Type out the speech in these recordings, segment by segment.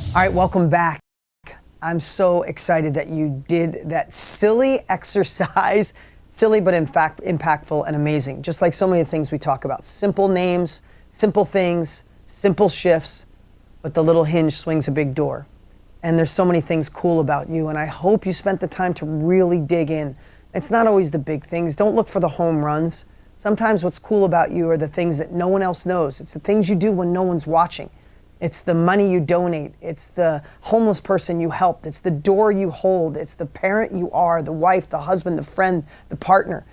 All right, welcome back. I'm so excited that you did that silly exercise, silly but in fact impactful and amazing. Just like so many things we talk about. Simple names, simple things, simple shifts, but the little hinge swings a big door. And there's so many things cool about you, and I hope you spent the time to really dig in. It's not always the big things. Don't look for the home runs. Sometimes what's cool about you are the things that no one else knows. It's the things you do when no one's watching. It's the money you donate. It's the homeless person you helped. It's the door you hold. It's the parent you are, the wife, the husband, the friend, the partner.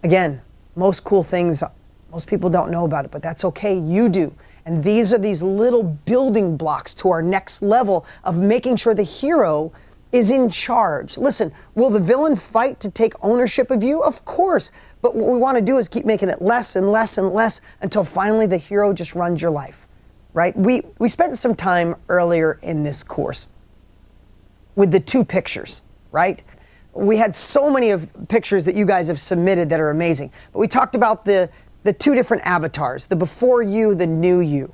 Again, most cool things, most people don't know about it, but that's okay. You do. And these are these little building blocks to our next level of making sure the hero is in charge. Listen, will the villain fight to take ownership of you? Of course. But what we want to do is keep making it less and less and less until finally the hero just runs your life. Right? We spent some time earlier in this course with the two pictures, right? We had so many of pictures that you guys have submitted that are amazing. But we talked about the two different avatars, the before you, the new you,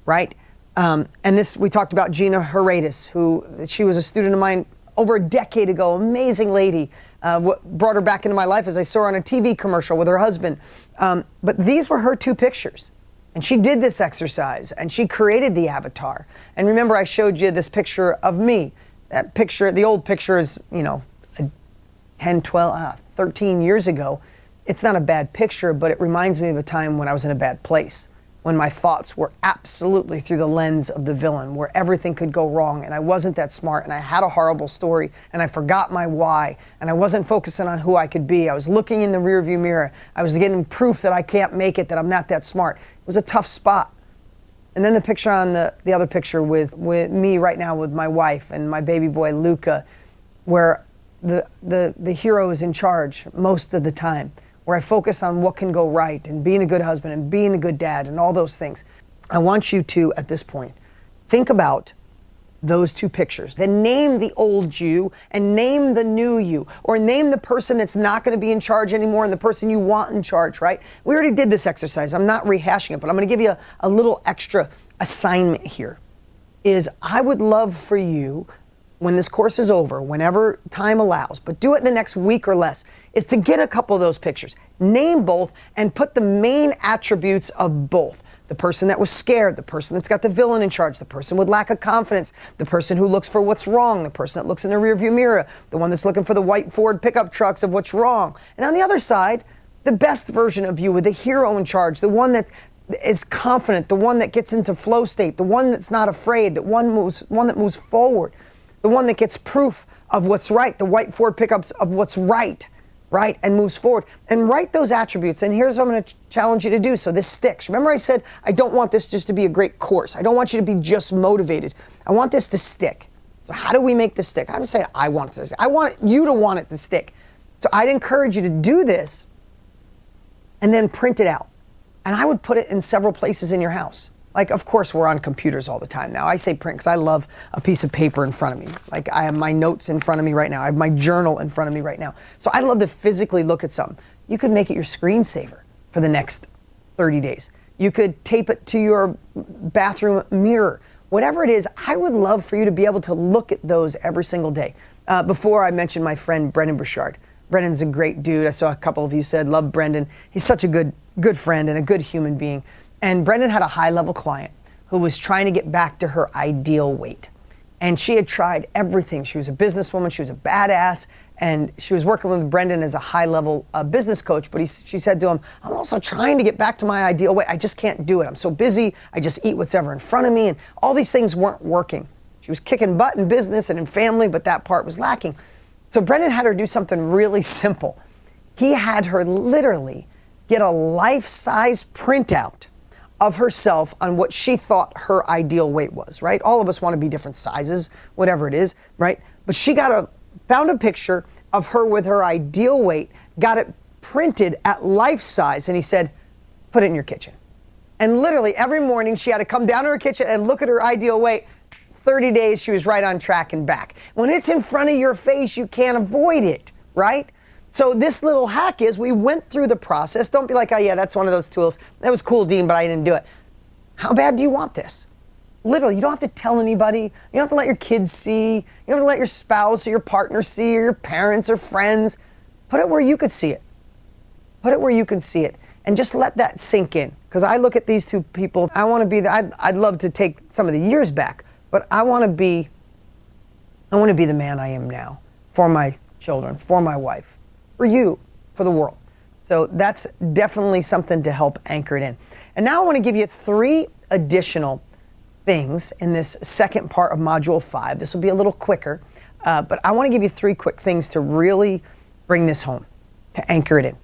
right? And this, we talked about Gina Heredis, she was a student of mine over a decade ago, amazing lady. What brought her back into my life is I saw her on a TV commercial with her husband. But these were her two pictures. And she did this exercise, and she created the avatar. And remember, I showed you this picture of me. That picture, the old picture is, 10, 12, 13 years ago. It's not a bad picture, but it reminds me of a time when I was in a bad place, when my thoughts were absolutely through the lens of the villain, where everything could go wrong, and I wasn't that smart, and I had a horrible story, and I forgot my why, and I wasn't focusing on who I coid be. I was looking in the rearview mirror. I was getting proof that I can't make it, that I'm not that smart. It was a tough spot. And then the picture on the other picture with me right now with my wife and my baby boy, Luca, where the hero is in charge most of the time, where I focus on what can go right and being a good husband and being a good dad and all those things. I want you to, at this point, think about those two pictures. Then name the old you and name the new you, or name the person that's not going to be in charge anymore and the person you want in charge, right? We already did this exercise. I'm not rehashing it, but I'm going to give you a little extra assignment here. I would love for you, when this course is over, whenever time allows, but do it in the next week or less, is to get a couple of those pictures. Name both and put the main attributes of both. The person that was scared, the person that's got the villain in charge, the person with lack of confidence, the person who looks for what's wrong, the person that looks in the rearview mirror, the one that's looking for the white Ford pickup trucks of what's wrong. And on the other side, the best version of you with the hero in charge, the one that is confident, the one that gets into flow state, the one that's not afraid, the one that moves forward, the one that gets proof of what's right, the white Ford pickups of what's right, and moves forward. And write those attributes. And here's what I'm going to challenge you to do so this sticks. Remember I said I don't want this just to be a great course. I don't want you to be just motivated. I want this to stick. So how do we make this stick? I would say I want it to stick. I want you to want it to stick. So I'd encourage you to do this and then print it out. And I would put it in several places in your house. Like, of course, we're on computers all the time now. I say print because I love a piece of paper in front of me. Like, I have my notes in front of me right now. I have my journal in front of me right now. So I love to physically look at something. You could make it your screensaver for the next 30 days. You could tape it to your bathroom mirror. Whatever it is, I would love for you to be able to look at those every single day. Before I mentioned my friend, Brendan Burchard. Brendan's a great dude. I saw a couple of you said, love Brendan. He's such a good friend and a good human being. And Brendan had a high-level client who was trying to get back to her ideal weight. And she had tried everything. She was a businesswoman. She was a badass. And she was working with Brendan as a high-level business coach. But she said to him, I'm also trying to get back to my ideal weight. I just can't do it. I'm so busy. I just eat what's ever in front of me. And all these things weren't working. She was kicking butt in business and in family, but that part was lacking. So Brendan had her do something really simple. He had her literally get a life-size printout of herself on what she thought her ideal weight was, right? All of us want to be different sizes, whatever it is, right? But she found a picture of her with her ideal weight, got it printed at life size, and he said, put it in your kitchen. And literally every morning she had to come down to her kitchen and look at her ideal weight. 30 days, she was right on track and back. When it's in front of your face, you can't avoid it, right? So this little hack is we went through the process. Don't be like, oh yeah, that's one of those tools. That was cool, Dean, but I didn't do it. How bad do you want this? Literally, you don't have to tell anybody. You don't have to let your kids see. You don't have to let your spouse or your partner see, or your parents or friends. Put it where you could see it. Put it where you can see it. And just let that sink in. Because I look at these two people, I want to be, I'd love to take some of the years back, but I want to be the man I am now for my children, for my wife, for you, for the world. So that's definitely something to help anchor it in. And now I want to give you 3 additional things in this second part of Module 5. This will be a little quicker, but I want to give you 3 quick things to really bring this home, to anchor it in.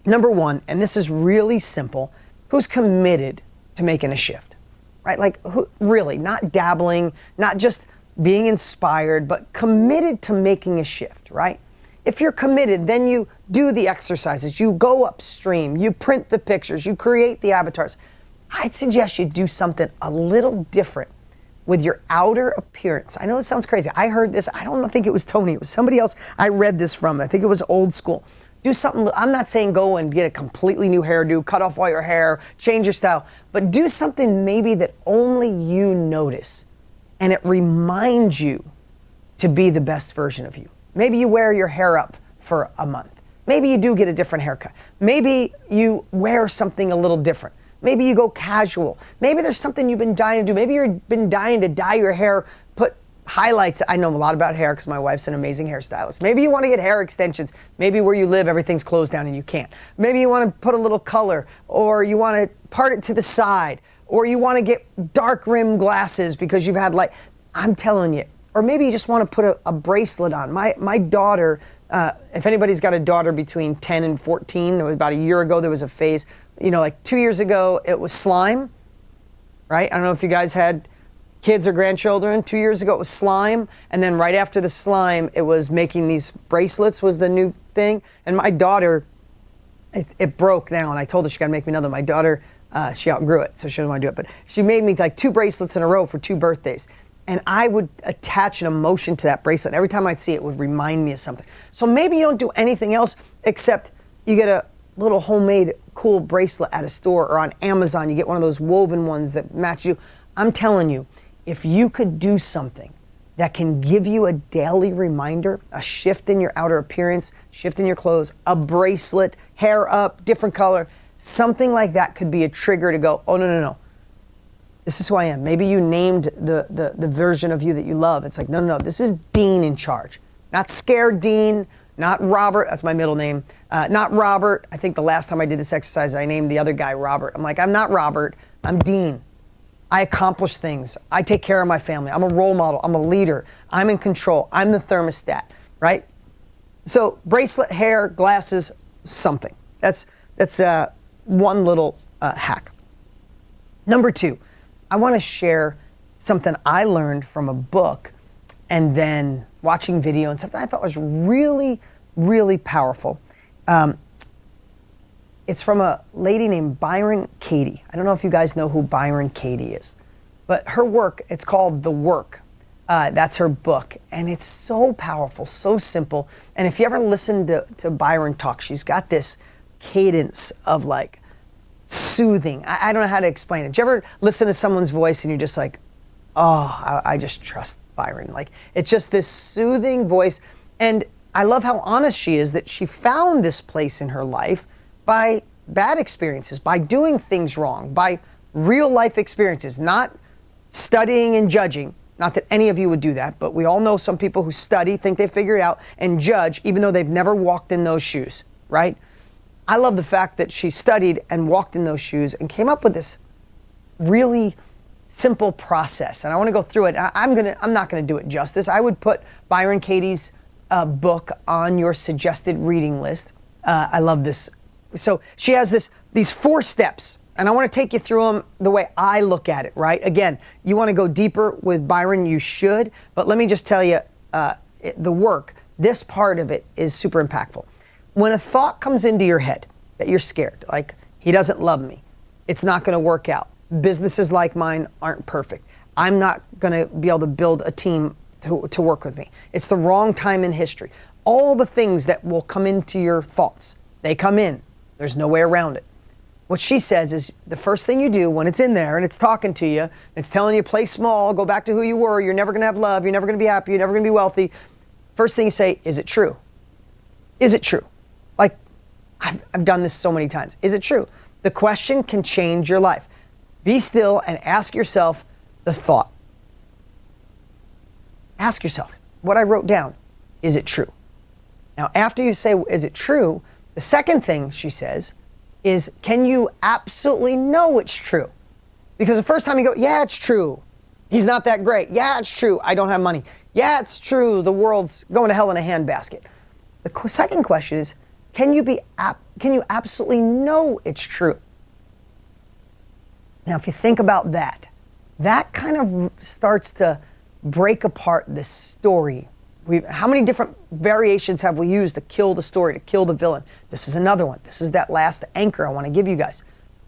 Number 1, and this is really simple, who's committed to making a shift, right? Like, who, really, not dabbling, not just being inspired, but committed to making a shift, right? If you're committed, then you do the exercises, you go upstream, you print the pictures, you create the avatars. I'd suggest you do something a little different with your outer appearance. I know this sounds crazy. I heard this, I don't think it was Tony, it was somebody else I read this from. I think it was old school. Do something, I'm not saying go and get a completely new hairdo, cut off all your hair, change your style, but do something maybe that only you notice and it reminds you to be the best version of you. Maybe you wear your hair up for a month. Maybe you do get a different haircut. Maybe you wear something a little different. Maybe you go casual. Maybe there's something you've been dying to do. Maybe you've been dying to dye your hair, put highlights. I know a lot about hair because my wife's an amazing hairstylist. Maybe you want to get hair extensions. Maybe where you live, everything's closed down and you can't. Maybe you want to put a little color, or you want to part it to the side, or you want to get dark rim glasses because you've had light. I'm telling you. Or maybe you just want to put a bracelet on. My daughter, if anybody's got a daughter between 10 and 14, it was about a year ago, there was a phase, like 2 years ago, it was slime, right? I don't know if you guys had kids or grandchildren. 2 years ago, it was slime. And then right after the slime, it was making these bracelets was the new thing. And my daughter, it broke now. And I told her she got to make me another. My daughter, she outgrew it, so she didn't want to do it. But she made me like 2 bracelets in a row for 2 birthdays. And I would attach an emotion to that bracelet. Every time I'd see it, it would remind me of something. So maybe you don't do anything else except you get a little homemade cool bracelet at a store, or on Amazon, you get one of those woven ones that match you. I'm telling you, if you could do something that can give you a daily reminder, a shift in your outer appearance, shift in your clothes, a bracelet, hair up, different color, something like that could be a trigger to go, oh, no. This is who I am. Maybe you named the version of you that you love. It's like, no, this is Dean in charge. Not Scared Dean, not Robert, that's my middle name. Not Robert. I think the last time I did this exercise, I named the other guy Robert. I'm like, I'm not Robert, I'm Dean. I accomplish things. I take care of my family. I'm a role model. I'm a leader. I'm in control. I'm the thermostat, right? So bracelet, hair, glasses, something. That's one little hack. Number 2. I want to share something I learned from a book and then watching video, and something I thought was really, really powerful. It's from a lady named Byron Katie. I don't know if you guys know who Byron Katie is, but her work, it's called The Work. That's her book, and it's so powerful, so simple. And if you ever listen to Byron talk, she's got this cadence of like, soothing. I don't know how to explain it. Did you ever listen to someone's voice and you're just like, oh, I just trust Byron. Like, it's just this soothing voice. And I love how honest she is that she found this place in her life by bad experiences, by doing things wrong, by real life experiences, not studying and judging. Not that any of you would do that, but we all know some people who study, think they figure it out, and judge even though they've never walked in those shoes, right? I love the fact that she studied and walked in those shoes and came up with this really simple process. And I want to go through it. I'm not going to do it justice. I would put Byron Katie's book on your suggested reading list. I love this. So she has these 4 steps, and I want to take you through them the way I look at it, right? Again, you want to go deeper with Byron, you should, but let me just tell you, the work, this part of it is super impactful. When a thought comes into your head that you're scared, like, he doesn't love me, it's not going to work out, businesses like mine aren't perfect, I'm not going to be able to build a team to work with me, it's the wrong time in history, all the things that will come into your thoughts, they come in, there's no way around it. What she says is the first thing you do when it's in there and it's talking to you, it's telling you play small, go back to who you were, you're never going to have love, you're never going to be happy, you're never going to be wealthy. First thing you say, is it true? Is it true? Like, I've done this so many times. Is it true? The question can change your life. Be still and ask yourself the thought. Ask yourself, what I wrote down, is it true? Now, after you say, is it true? The second thing she says is, can you absolutely know it's true? Because the first time you go, yeah, it's true. He's not that great. Yeah, it's true. I don't have money. Yeah, it's true. The world's going to hell in a handbasket. The second question is, can you absolutely know it's true? Now, if you think about that, that kind of starts to break apart this story. How many different variations have we used to kill the story, to kill the villain? This is another one. This is that last anchor I want to give you guys.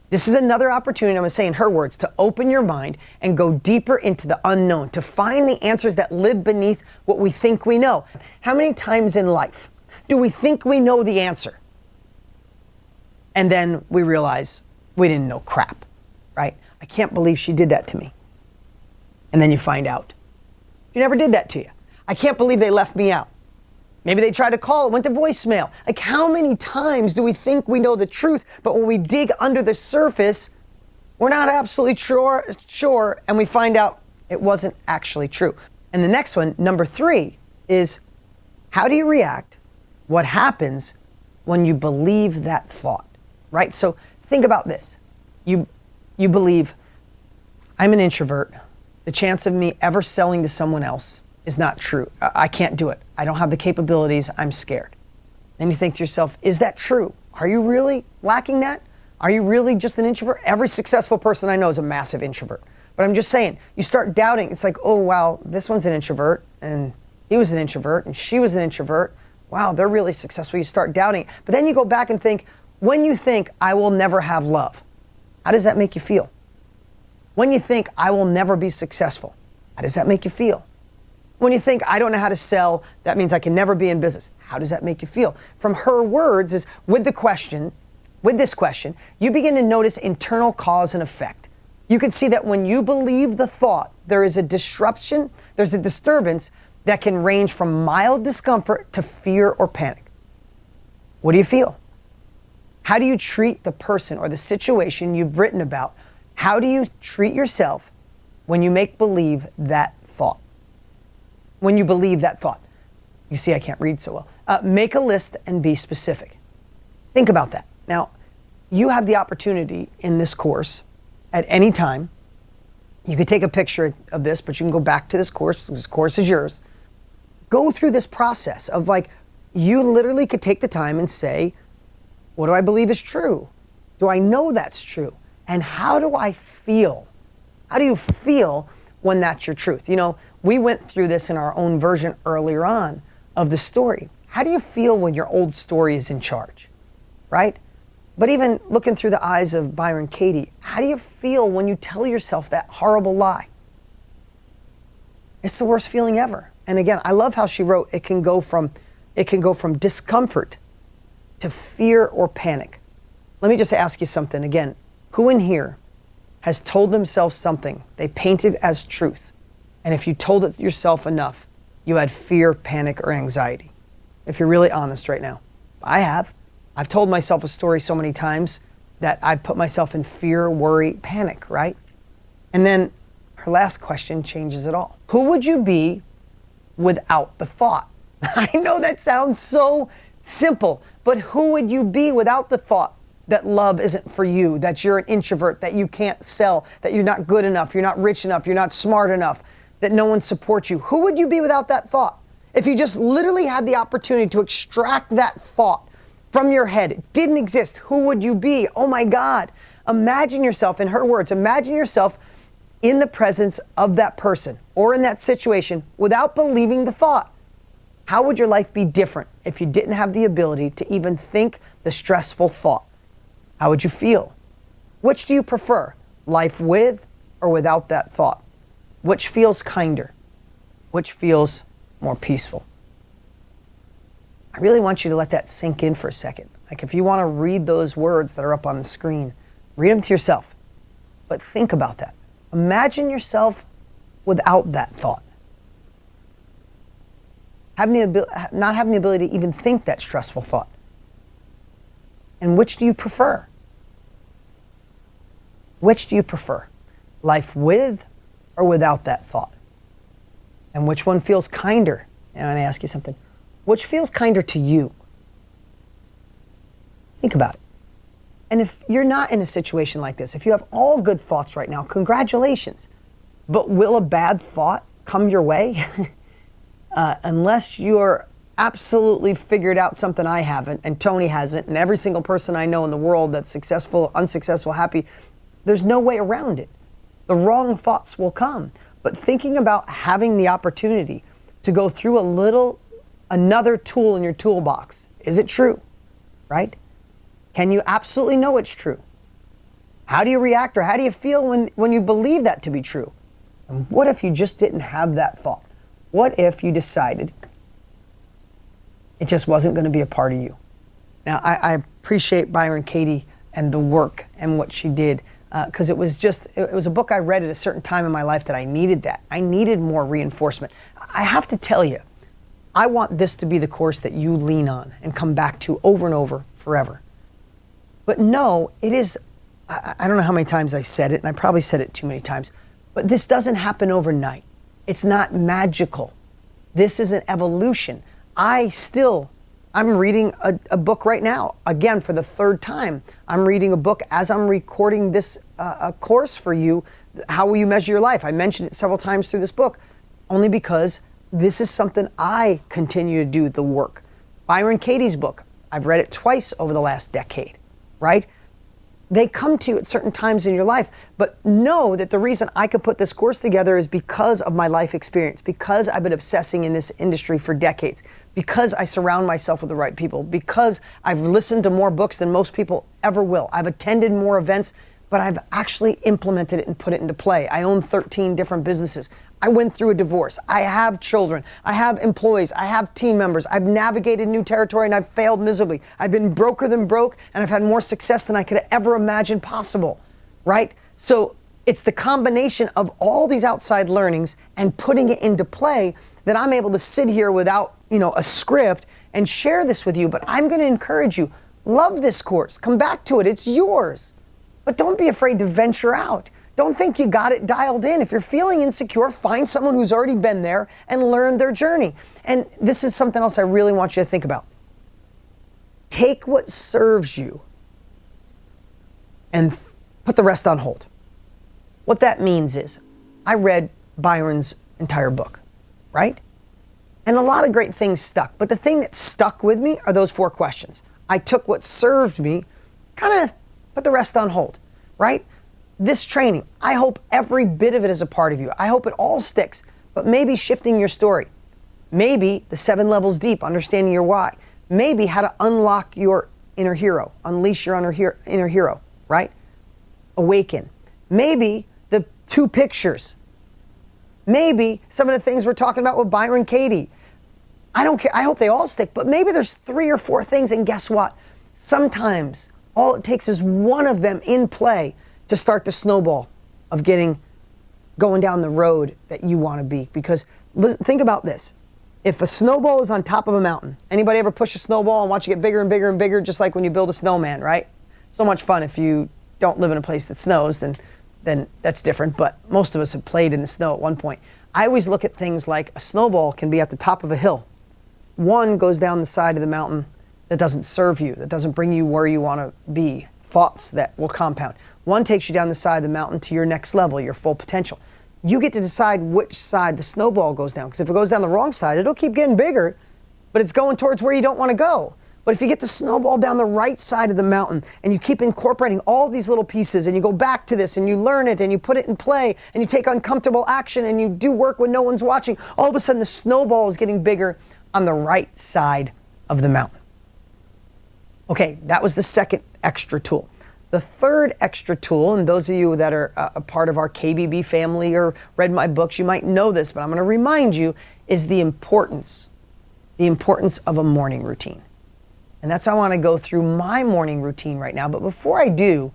This is another opportunity, I'm going to say in her words, to open your mind and go deeper into the unknown, to find the answers that live beneath what we think we know. How many times in life do we think we know the answer? And then we realize we didn't know crap, right? I can't believe she did that to me. And then you find out she never did that to you. I can't believe they left me out. Maybe they tried to call, it went to voicemail. Like, how many times do we think we know the truth, but when we dig under the surface, we're not absolutely sure, and we find out it wasn't actually true. And the next one, number 3, is how do you react? What happens when you believe that thought, right? So think about this. You believe, I'm an introvert. The chance of me ever selling to someone else is not true. I can't do it. I don't have the capabilities. I'm scared. Then you think to yourself, is that true? Are you really lacking that? Are you really just an introvert? Every successful person I know is a massive introvert. But I'm just saying, you start doubting. It's like, oh, wow, this one's an introvert, and he was an introvert, and she was an introvert. Wow, they're really successful. You start doubting. But then you go back and think, when you think, I will never have love, how does that make you feel? When you think, I will never be successful, how does that make you feel? When you think, I don't know how to sell, that means I can never be in business, how does that make you feel? From her words is, with this question, you begin to notice internal cause and effect. You can see that when you believe the thought, there is a disruption, there's a disturbance that can range from mild discomfort to fear or panic. What do you feel? How do you treat the person or the situation you've written about? How do you treat yourself when you make believe that thought? When you believe that thought. You see, I can't read so well. Make a list and be specific. Think about that. Now, you have the opportunity in this course at any time. You could take a picture of this, but you can go back to this course. This course is yours. Go through this process of, like, you literally could take the time and say, what do I believe is true? Do I know that's true? And how do I feel? How do you feel when that's your truth? You know, we went through this in our own version earlier on of the story. How do you feel when your old story is in charge, right? But even looking through the eyes of Byron Katie, how do you feel when you tell yourself that horrible lie? It's the worst feeling ever. And again, I love how she wrote, it can go from discomfort to fear or panic. Let me just ask you something again. Who in here has told themselves something they painted as truth, and if you told it yourself enough, you had fear, panic, or anxiety? If you're really honest right now. I have. I've told myself a story so many times that I've put myself in fear, worry, panic, right? And then her last question changes it all. Who would you be without the thought? I know that sounds so simple, but who would you be without the thought that love isn't for you, that you're an introvert, that you can't sell, that you're not good enough, you're not rich enough, you're not smart enough, that no one supports you? Who would you be without that thought? If you just literally had the opportunity to extract that thought from your head, it didn't exist, who would you be? Oh my God. Imagine yourself, in her words, imagine yourself in the presence of that person or in that situation without believing the thought. How would your life be different if you didn't have the ability to even think the stressful thought? How would you feel? Which do you prefer, life with or without that thought? Which feels kinder? Which feels more peaceful? I really want you to let that sink in for a second. Like, if you want to read those words that are up on the screen, Read them to yourself. But think about that. Imagine yourself without that thought. Not having the ability to even think that stressful thought. And which do you prefer? Which do you prefer? Life with or without that thought? And which one feels kinder? And I'm going to ask you something. Which feels kinder to you? Think about it. And if you're not in a situation like this, if you have all good thoughts right now, congratulations. But will a bad thought come your way? Unless you're absolutely figured out something I haven't, and Tony hasn't, and every single person I know in the world that's successful, unsuccessful, happy, there's no way around it. The wrong thoughts will come. But thinking about having the opportunity to go through another tool in your toolbox, is it true? Right? Can you absolutely know it's true? How do you react, or how do you feel when you believe that to be true? And what if you just didn't have that thought? What if you decided it just wasn't going to be a part of you? Now, I appreciate Byron Katie and the work and what she did, because it was a book I read at a certain time in my life that I needed that. I needed more reinforcement. I have to tell you, I want this to be the course that you lean on and come back to over and over forever. But no, it is, I don't know how many times I've said it, and I probably said it too many times, but this doesn't happen overnight. It's not magical. This is an evolution. I'm reading a book right now, again, for the third time. I'm reading a book as I'm recording this a course for you, How Will You Measure Your Life? I mentioned it several times through this book, only because this is something I continue to do the work. Byron Katie's book, I've read it twice over the last decade, right? They come to you at certain times in your life, but know that the reason I could put this course together is because of my life experience, because I've been obsessing in this industry for decades, because I surround myself with the right people, because I've listened to more books than most people ever will. I've attended more events, but I've actually implemented it and put it into play. I own 13 different businesses. I went through a divorce. I have children. I have employees. I have team members. I've navigated new territory and I've failed miserably. I've been broker than broke, and I've had more success than I could ever imagine possible, right? So it's the combination of all these outside learnings and putting it into play that I'm able to sit here without, a script and share this with you. But I'm going to encourage you, love this course. Come back to it. It's yours. But don't be afraid to venture out. Don't think you got it dialed in. If you're feeling insecure, find someone who's already been there and learn their journey. And this is something else I really want you to think about. Take what serves you and put the rest on hold. What that means is, I read Byron's entire book, right? And a lot of great things stuck. But the thing that stuck with me are those 4 questions. I took what served me, kind of put the rest on hold, right? This training, I hope every bit of it is a part of you. I hope it all sticks, but maybe shifting your story. Maybe the 7 levels deep, understanding your why. Maybe how to unlock your inner hero, unleash your inner hero, right? Awaken. Maybe the 2 pictures. Maybe some of the things we're talking about with Byron Katie. I don't care. I hope they all stick, but maybe there's 3 or 4 things, and guess what? Sometimes all it takes is one of them in play to start the snowball of going down the road that you want to be. Because think about this. If a snowball is on top of a mountain, anybody ever push a snowball and watch it get bigger and bigger and bigger, just like when you build a snowman, right? So much fun. If you don't live in a place that snows, then that's different. But most of us have played in the snow at one point. I always look at things like a snowball can be at the top of a hill. One goes down the side of the mountain that doesn't serve you, that doesn't bring you where you want to be, thoughts that will compound. One takes you down the side of the mountain to your next level, your full potential. You get to decide which side the snowball goes down, because if it goes down the wrong side, it'll keep getting bigger, but it's going towards where you don't want to go. But if you get the snowball down the right side of the mountain and you keep incorporating all these little pieces and you go back to this and you learn it and you put it in play and you take uncomfortable action and you do work when no one's watching, all of a sudden the snowball is getting bigger on the right side of the mountain. Okay, that was the second extra tool. The third extra tool, and those of you that are a part of our KBB family or read my books, you might know this, but I'm going to remind you, is the importance of a morning routine. And that's how I want to go through my morning routine right now. But before I do,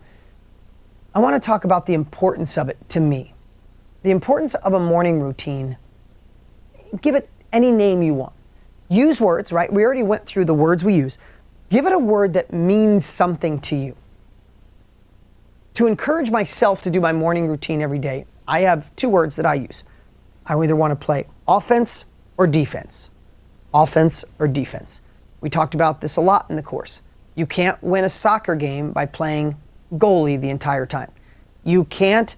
I want to talk about the importance of it to me. The importance of a morning routine. Give it any name you want. Use words, right? We already went through the words we use. Give it a word that means something to you. To encourage myself to do my morning routine every day, I have two words that I use. I either want to play offense or defense. Offense or defense. We talked about this a lot in the course. You can't win a soccer game by playing goalie the entire time. You can't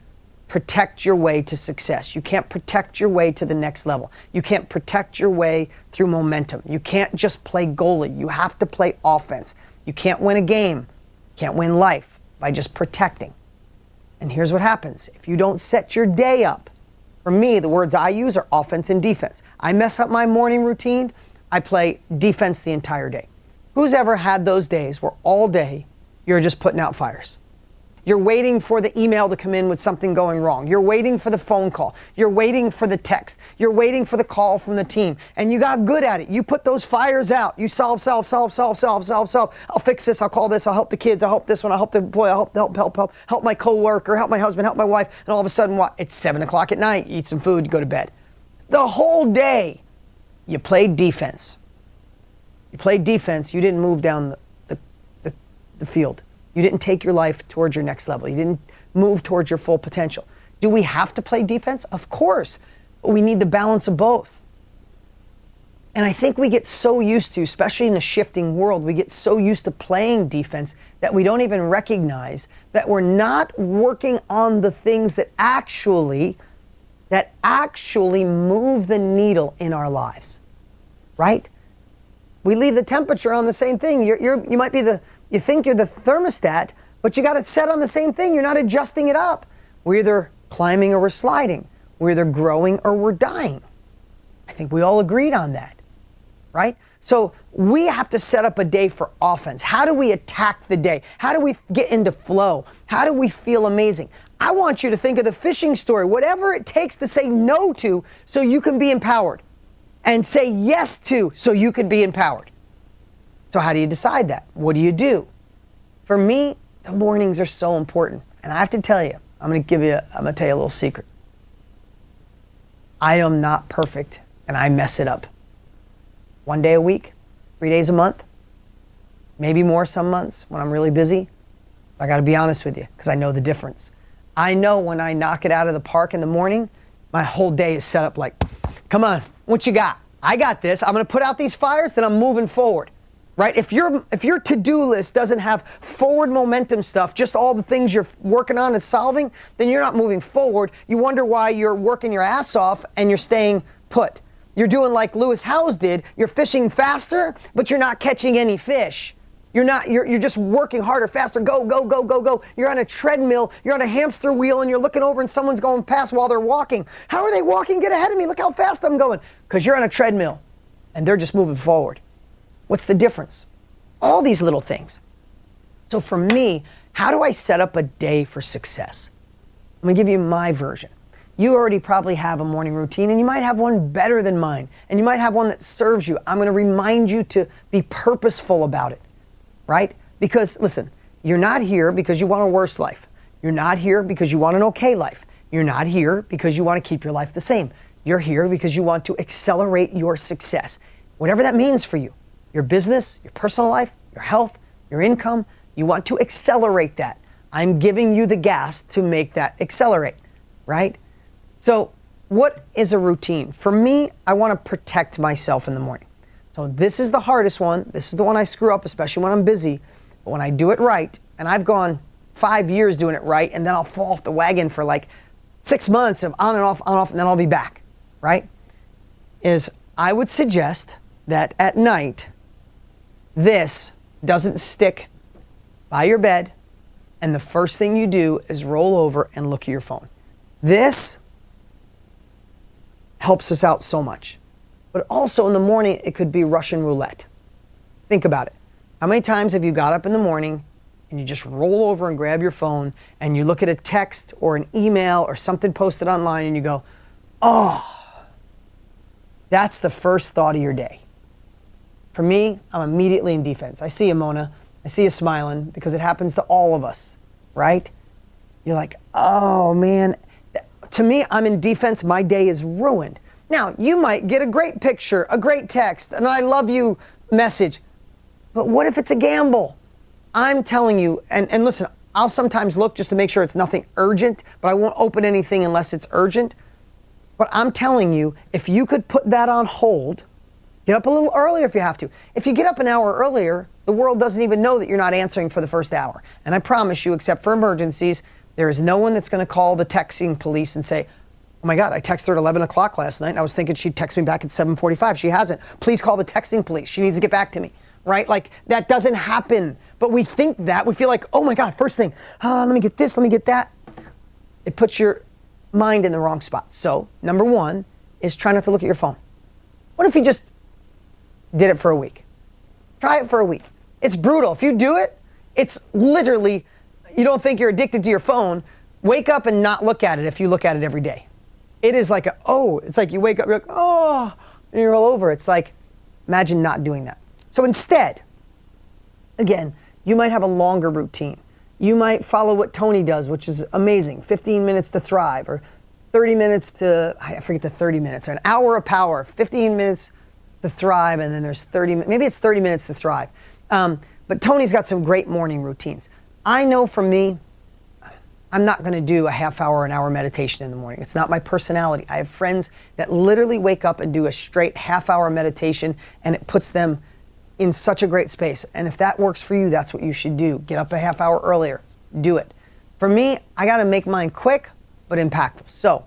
protect your way to success. You can't protect your way to the next level. You can't protect your way through momentum. You can't just play goalie. You have to play offense. You can't win a game. You can't win life by just protecting. And here's what happens. If you don't set your day up, for me, the words I use are offense and defense. I mess up my morning routine, I play defense the entire day. Who's ever had those days where all day you're just putting out fires? You're waiting for the email to come in with something going wrong. You're waiting for the phone call. You're waiting for the text. You're waiting for the call from the team. And you got good at it. You put those fires out. You solve. I'll fix this. I'll call this. I'll help the kids. I'll help this one. I'll help the employee. I'll help my coworker, help my husband, help my wife. And all of a sudden, what? It's 7 o'clock at night. You eat some food. You go to bed. The whole day, you played defense. You played defense. You didn't move down the field. You didn't take your life towards your next level. You didn't move towards your full potential. Do we have to play defense? Of course. But we need the balance of both. And I think we get so used to, especially in a shifting world, we get so used to playing defense that we don't even recognize that we're not working on the things that actually move the needle in our lives. Right? We leave the temperature on the same thing. You might be you think you're the thermostat, but you got it set on the same thing. You're not adjusting it up. We're either climbing or we're sliding. We're either growing or we're dying. I think we all agreed on that, right? So we have to set up a day for offense. How do we attack the day? How do we get into flow? How do we feel amazing? I want you to think of the fishing story. Whatever it takes to say no to so you can be empowered, and say yes to so you can be empowered. So how do you decide that? What do you do? For me, the mornings are so important. And I have to tell you, I'm going to tell you a little secret. I am not perfect and I mess it up. 1 day a week, 3 days a month, maybe more some months when I'm really busy. I got to be honest with you because I know the difference. I know when I knock it out of the park in the morning, my whole day is set up like, come on, what you got? I got this. I'm going to put out these fires, then I'm moving forward. Right? If your to-do list doesn't have forward momentum stuff, just all the things you're working on and solving, then you're not moving forward. You wonder why you're working your ass off and you're staying put. You're doing like Lewis Howes did. You're fishing faster, but you're not catching any fish. You're just working harder, faster, go. You're on a treadmill, you're on a hamster wheel, and you're looking over and someone's going past while they're walking. How are they walking? Get ahead of me. Look how fast I'm going. Because you're on a treadmill and they're just moving forward. What's the difference? All these little things. So for me, how do I set up a day for success? I'm going to give you my version. You already probably have a morning routine, and you might have one better than mine, and you might have one that serves you. I'm going to remind you to be purposeful about it, right? Because, listen, you're not here because you want a worse life. You're not here because you want an okay life. You're not here because you want to keep your life the same. You're here because you want to accelerate your success, whatever that means for you. Your business, your personal life, your health, your income, you want to accelerate that. I'm giving you the gas to make that accelerate, right? So what is a routine? For me, I want to protect myself in the morning. So this is the hardest one. This is the one I screw up, especially when I'm busy. But when I do it right, and I've gone 5 years doing it right, and then I'll fall off the wagon for like 6 months of on and off, and then I'll be back, right? Is I would suggest that at night, this doesn't stick by your bed, and the first thing you do is roll over and look at your phone. This helps us out so much. But also in the morning, it could be Russian roulette. Think about it. How many times have you got up in the morning and you just roll over and grab your phone and you look at a text or an email or something posted online and you go, oh, that's the first thought of your day. For me, I'm immediately in defense. I see you, Mona. I see you smiling because it happens to all of us, right? you're like, oh man. To me, I'm in defense. My day is ruined. Now, you might get a great picture, a great text, an I love you message. But what if it's a gamble? I'm telling you, and listen, I'll sometimes look just to make sure it's nothing urgent, but I won't open anything unless it's urgent. But I'm telling you, if you could put that on hold, get up a little earlier if you have to. If you get up an hour earlier, the world doesn't even know that you're not answering for the first hour. And I promise you, except for emergencies, there is no one that's going to call the texting police and say, oh my God, I texted her at 11 o'clock last night and I was thinking she'd text me back at 7:45. She hasn't. Please call the texting police. She needs to get back to me, right? Like, that doesn't happen. But we think that. We feel like, oh my God, first thing, let me get this, let me get that. It puts your mind in the wrong spot. So, number one is try not to look at your phone. What if you just did it for a week? Try it for a week. It's brutal. If you do it, it's literally, you don't think you're addicted to your phone. Wake up and not look at it if you look at it every day. It is like it's like you wake up, you're like, oh, and you're all over. It's like, imagine not doing that. So instead, again, you might have a longer routine. You might follow what Tony does, which is amazing. 15 minutes to thrive, or 30 minutes to, I forget the 30 minutes, or an hour of power, 15 minutes to thrive, and then there's 30, maybe it's 30 minutes to thrive. But Tony's got some great morning routines. I know for me, I'm not going to do a half hour, an hour meditation in the morning. It's not my personality. I have friends that literally wake up and do a straight half hour meditation, and it puts them in such a great space. And if that works for you, that's what you should do. Get up a half hour earlier. Do it. For me, I got to make mine quick but impactful. So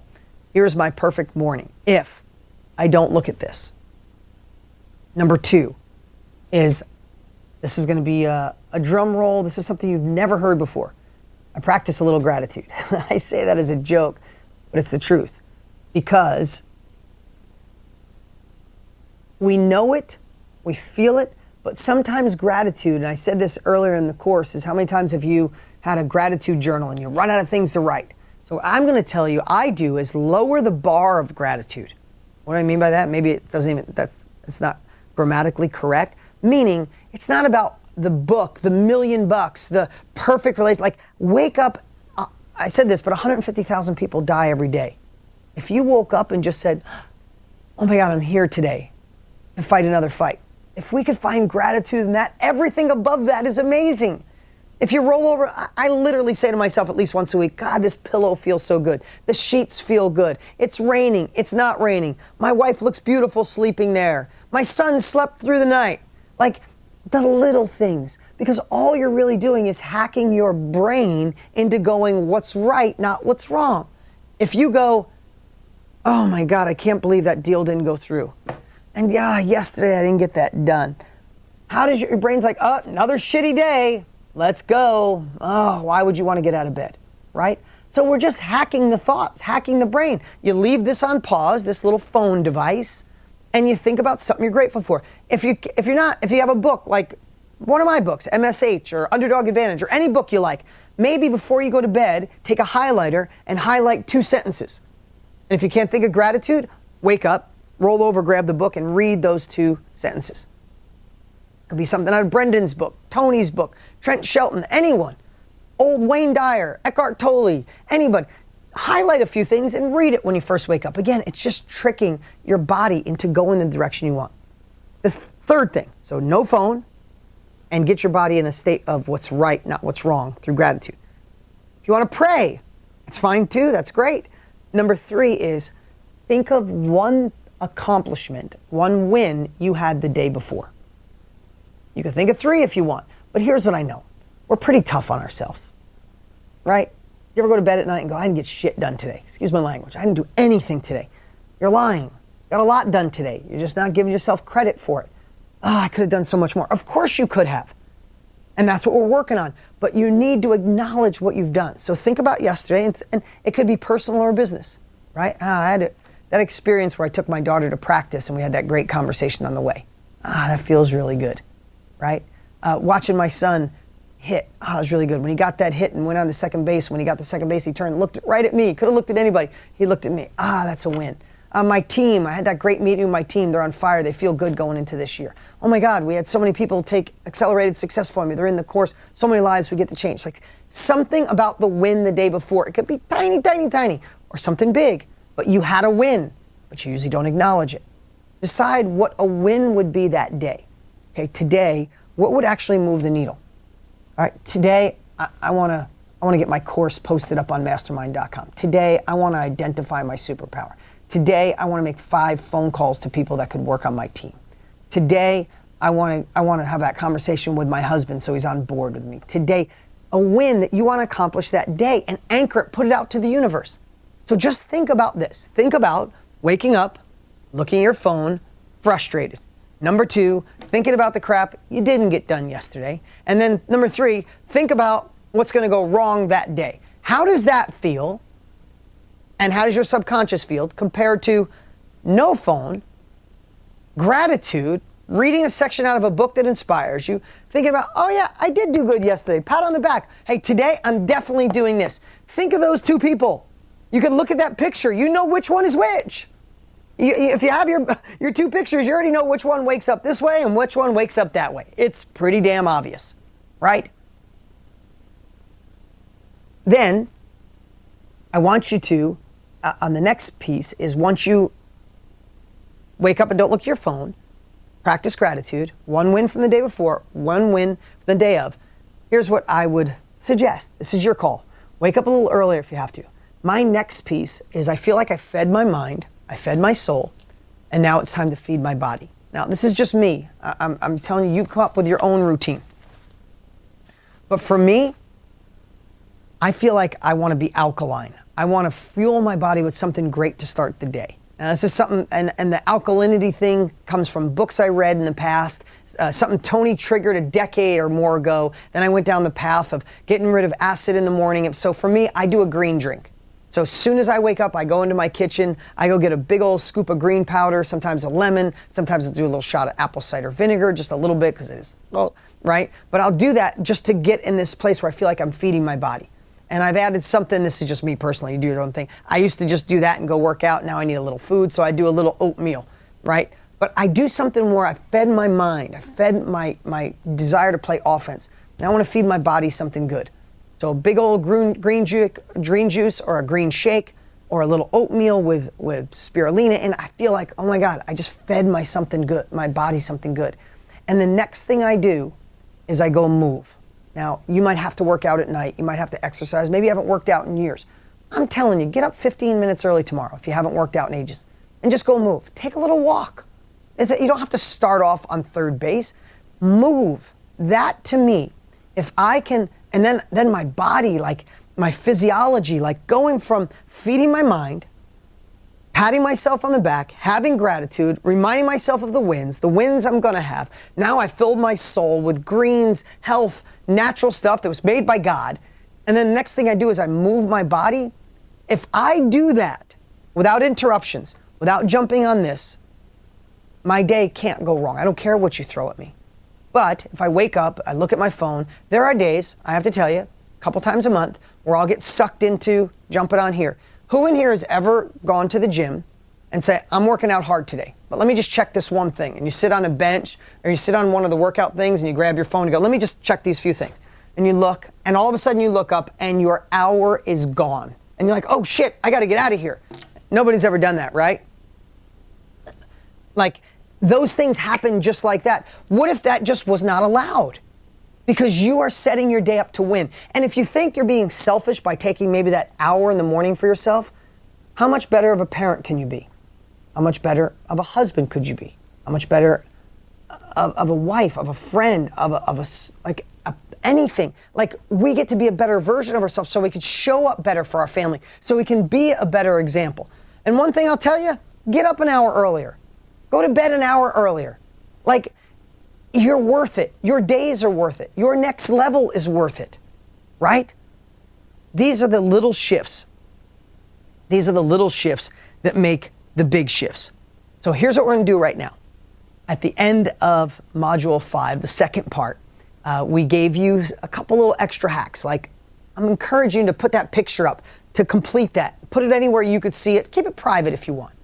here's my perfect morning if I don't look at this. Number two is, this is going to be a drum roll. This is something you've never heard before. I practice a little gratitude. I say that as a joke, but it's the truth. Because we know it, we feel it, but sometimes gratitude, and I said this earlier in the course, is how many times have you had a gratitude journal and you run out of things to write? So what I'm going to tell you I do is lower the bar of gratitude. What do I mean by that? Maybe it doesn't even, it's not grammatically correct. Meaning, it's not about the book, the $1 million, the perfect relation. Like, wake up. I said this, but 150,000 people die every day. If you woke up and just said, oh my God, I'm here today to fight another fight. If we could find gratitude in that, everything above that is amazing. If you roll over, I literally say to myself at least once a week, God, this pillow feels so good. The sheets feel good. It's raining. It's not raining. My wife looks beautiful sleeping there. My son slept through the night. Like, the little things, because all you're really doing is hacking your brain into going what's right, not what's wrong. If you go, oh my God, I can't believe that deal didn't go through. And yeah, yesterday I didn't get that done. How does your brain's like, oh, another shitty day. Let's go. Oh, why would you want to get out of bed, right? So we're just hacking the thoughts, hacking the brain. You leave this on pause, this little phone device, and you think about something you're grateful for. If you have a book like one of my books, MSH or Underdog Advantage, or any book you like, maybe before you go to bed, take a highlighter and highlight 2 sentences. And if you can't think of gratitude, wake up, roll over, grab the book, and read those 2 sentences. It could be something out of Brendan's book, Tony's book, Trent Shelton, anyone. Old Wayne Dyer, Eckhart Tolle, anybody. Highlight a few things and read it when you first wake up. Again, it's just tricking your body into going the direction you want. The third thing, so no phone, and get your body in a state of what's right, not what's wrong, through gratitude. If you want to pray, it's fine too, that's great. Number 3 is think of one accomplishment, one win you had the day before. You can think of 3 if you want, but here's what I know. We're pretty tough on ourselves, right? You ever go to bed at night and go, I didn't get shit done today. Excuse my language. I didn't do anything today. You're lying. Got a lot done today. You're just not giving yourself credit for it. Oh, I could have done so much more. Of course you could have. And that's what we're working on. But you need to acknowledge what you've done. So think about yesterday, and it could be personal or business, right? I had that experience where I took my daughter to practice and we had that great conversation on the way. That feels really good, right? Watching my son hit. It was really good. When he got that hit and went on to second base, when he got to second base, he turned, looked right at me. Could have looked at anybody. He looked at me. That's a win. My team, I had that great meeting with my team. They're on fire. They feel good going into this year. Oh my God, we had so many people take accelerated success for me. They're in the course. So many lives we get to change. Like something about the win the day before. It could be tiny, tiny, tiny, or something big, but you had a win, but you usually don't acknowledge it. Decide what a win would be that day. Okay, today, what would actually move the needle? All right, today, I want to get my course posted up on mastermind.com. Today, I want to identify my superpower. Today, I want to make 5 phone calls to people that could work on my team. Today, I want to have that conversation with my husband so he's on board with me. Today, a win that you want to accomplish that day and anchor it, put it out to the universe. So just think about this. Think about waking up, looking at your phone, frustrated. Number 2, thinking about the crap you didn't get done yesterday. And then number 3, think about what's going to go wrong that day. How does that feel? And how does your subconscious feel compared to no phone, gratitude, reading a section out of a book that inspires you, thinking about, oh yeah, I did do good yesterday, pat on the back. Hey, today I'm definitely doing this. Think of those 2 people. You can look at that picture. You know which one is which. If you have your 2 pictures, you already know which one wakes up this way and which one wakes up that way. It's pretty damn obvious, right? Then, I want you to, on the next piece, is once you wake up and don't look at your phone, practice gratitude, 1 win from the day before, 1 win from the day of. Here's what I would suggest. This is your call. Wake up a little earlier if you have to. My next piece is I feel like I fed my mind, I fed my soul, and now it's time to feed my body. Now, this is just me. I'm telling you, you come up with your own routine. But for me, I feel like I want to be alkaline. I want to fuel my body with something great to start the day. Now, this is something, and the alkalinity thing comes from books I read in the past, something Tony triggered a decade or more ago. Then I went down the path of getting rid of acid in the morning. So for me, I do a green drink. So as soon as I wake up, I go into my kitchen, I go get a big old scoop of green powder, sometimes a lemon, sometimes I'll do a little shot of apple cider vinegar, just a little bit because it is, well, right? But I'll do that just to get in this place where I feel like I'm feeding my body. And I've added something, this is just me personally, you do your own thing. I used to just do that and go work out, now I need a little food, so I do a little oatmeal, right? But I do something where I fed my mind, I fed my desire to play offense. Now I want to feed my body something good. So a big old green juice or a green shake or a little oatmeal with spirulina, and I feel like, oh my God, I just fed my body something good. And the next thing I do is I go move. Now, you might have to work out at night, you might have to exercise, maybe you haven't worked out in years. I'm telling you, get up 15 minutes early tomorrow if you haven't worked out in ages, and just go move. Take a little walk. You don't have to start off on third base. Move. That to me, if I can, and then my body, like my physiology, like going from feeding my mind, patting myself on the back, having gratitude, reminding myself of the wins I'm gonna have. Now I filled my soul with greens, health, natural stuff that was made by God. And then the next thing I do is I move my body. If I do that without interruptions, without jumping on this, my day can't go wrong. I don't care what you throw at me. But if I wake up, I look at my phone, there are days, I have to tell you, a couple times a month, where I'll get sucked into jumping on here. Who in here has ever gone to the gym and say, I'm working out hard today, but let me just check this one thing. And you sit on a bench or you sit on one of the workout things and you grab your phone and go, let me just check these few things. And you look, and all of a sudden you look up and your hour is gone. And you're like, oh shit, I gotta get out of here. Nobody's ever done that, right? Like, those things happen just like that. What if that just was not allowed? Because you are setting your day up to win. And if you think you're being selfish by taking maybe that hour in the morning for yourself, how much better of a parent can you be? How much better of a husband could you be? How much better of a wife, of a friend, anything? Like, we get to be a better version of ourselves so we can show up better for our family, so we can be a better example. And one thing I'll tell you, get up an hour earlier. Go to bed an hour earlier. Like, you're worth it. Your days are worth it. Your next level is worth it, right? These are the little shifts. These are the little shifts that make the big shifts. So here's what we're going to do right now. At the end of Module 5, the second part, we gave you a couple little extra hacks. Like, I'm encouraging you to put that picture up, to complete that. Put it anywhere you could see it. Keep it private if you want.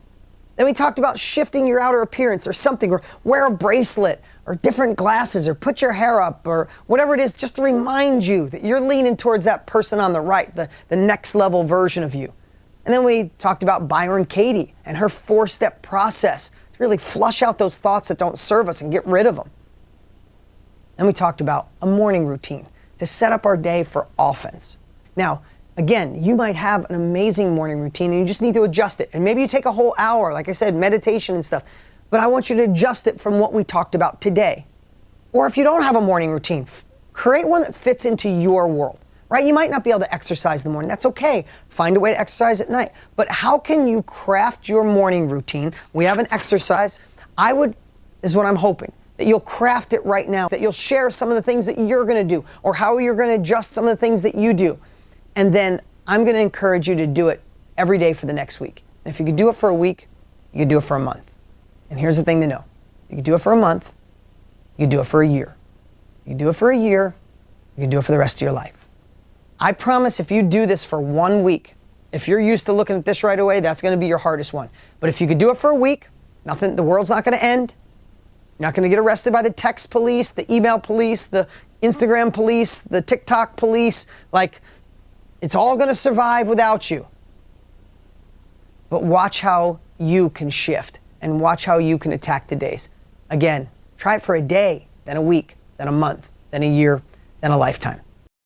Then we talked about shifting your outer appearance or something, or wear a bracelet or different glasses or put your hair up or whatever it is, just to remind you that you're leaning towards that person on the right, the next level version of you. And then we talked about Byron Katie and her 4-step process to really flush out those thoughts that don't serve us and get rid of them. Then we talked about a morning routine to set up our day for offense. Now, again, you might have an amazing morning routine and you just need to adjust it. And maybe you take a whole hour, like I said, meditation and stuff. But I want you to adjust it from what we talked about today. Or if you don't have a morning routine, create one that fits into your world, right? You might not be able to exercise in the morning. That's okay. Find a way to exercise at night. But how can you craft your morning routine? We have an exercise. This is what I'm hoping, that you'll craft it right now, that you'll share some of the things that you're going to do or how you're going to adjust some of the things that you do. And then I'm going to encourage you to do it every day for the next week. And if you could do it for a week, you could do it for a month. And here's the thing to know. You could do it for a month. You could do it for a year. You could do it for a year. You can do it for the rest of your life. I promise if you do this for 1 week, if you're used to looking at this right away, that's going to be your hardest one. But if you could do it for a week, the world's not going to end. You're not going to get arrested by the text police, the email police, the Instagram police, the TikTok police. It's all going to survive without you. But watch how you can shift and watch how you can attack the days. Again, try it for a day, then a week, then a month, then a year, then a lifetime.